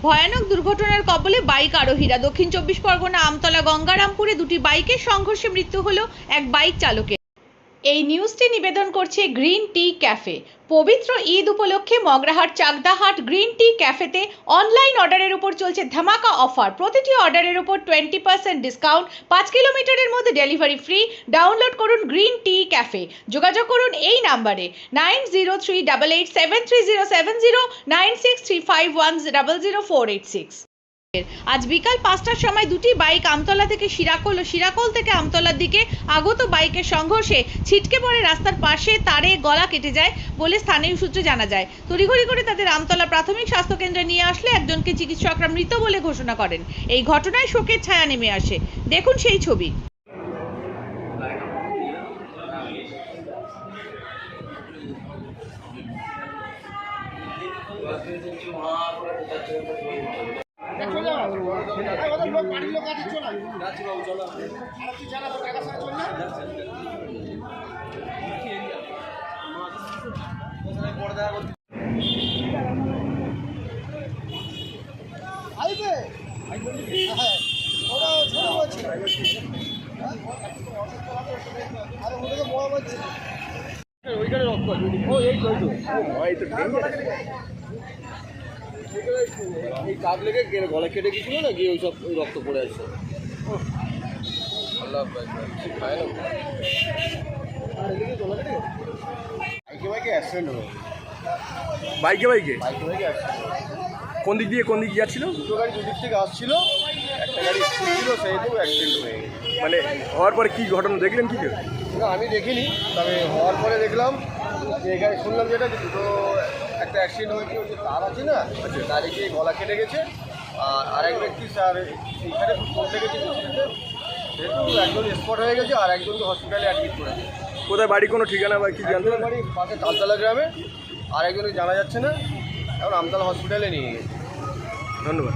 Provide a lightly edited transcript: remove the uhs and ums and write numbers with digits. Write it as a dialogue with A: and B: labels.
A: ভয়ানক দুর্ঘটনার কবলে বাইক আরোহীরা। দক্ষিণ 24 পরগনা আমতলা গঙ্গারামপুরে দুটি বাইকের সংঘর্ষে মৃত্যু হলো এক বাইক চালকের। এই নিউজটি নিবেদন করছে গ্রিন টি ক্যাফে। পবিত্র ঈদ উপলক্ষে মগরাহাট চাকদাহাট গ্রিন টি ক্যাফেতে অনলাইন অর্ডারের উপর চলছে ধামাকা অফার। প্রতিটি অর্ডারের উপর 20% ডিসকাউন্ট, 5 কিলোমিটারের মধ্যে ডেলিভারি ফ্রি। ডাউনলোড করুন গ্রিন টি ক্যাফে। যোগাযোগ করুন এই নাম্বারে 9038873070, 9635100486। আজ বিকাল 5টার সময় দুটি বাইক আমতলা থেকে শিরাকোল ও শিরাকোল থেকে আমতলার দিকে আগত বাইকের সংঘর্ষে ছিটকে পড়ে রাস্তার পাশে তারে গলা কেটে যায় বলে স্থানীয় সূত্রে জানা যায়। তড়িঘড়ি করে তাদের আমতলা প্রাথমিক স্বাস্থ্য কেন্দ্রে নিয়ে আসলে একজনকে চিকিৎসকরা মৃত বলে ঘোষণা করেন। এই ঘটনায় শোকের ছায়া নেমে আসে। দেখুন সেই ছবি।
B: এই কাপ লেগে গলা কেটে গেছিল না, গিয়ে ওইসব ওই রক্ত পড়ে আসছে। বাইকে অ্যাক্সিডেন্ট হলো।
C: বাইকে
B: অ্যাক্সিডেন্ট।
C: কোন দিক দিয়ে যাচ্ছিল?
B: দুটো গাড়ি দুদিক থেকে আসছিল, একটা গাড়ি স্কুল ছিল, সেহেতু অ্যাক্সিডেন্ট হয়ে গেছে।
C: মানে হওয়ার পরে কি ঘটনা দেখলেন কি?
B: না, আমি দেখিনি, তবে হওয়ার পরে দেখলাম যে এখানে শুনলাম যেটা দুটো একটা অ্যাক্সিডেন্ট হয়েছে। ওই যে তার আছে না, তারে গিয়ে গলা কেটে গেছে। আর আরেক ব্যক্তি স্যার এইখানে পড়তে গেছে, সেহেতু একজন স্পট হয়ে গেছে আর একজনকে হসপিটালে অ্যাডমিট করেছে।
C: কোথায় বাড়ি, কোনো ঠিকানা বা কি জানতে?
B: বাড়ি পাশে তালতলা গ্রামে, আর একজনকে জানা যাচ্ছে না। এখন আমতলা হসপিটালে নিয়ে গেছে।
C: ধন্যবাদ।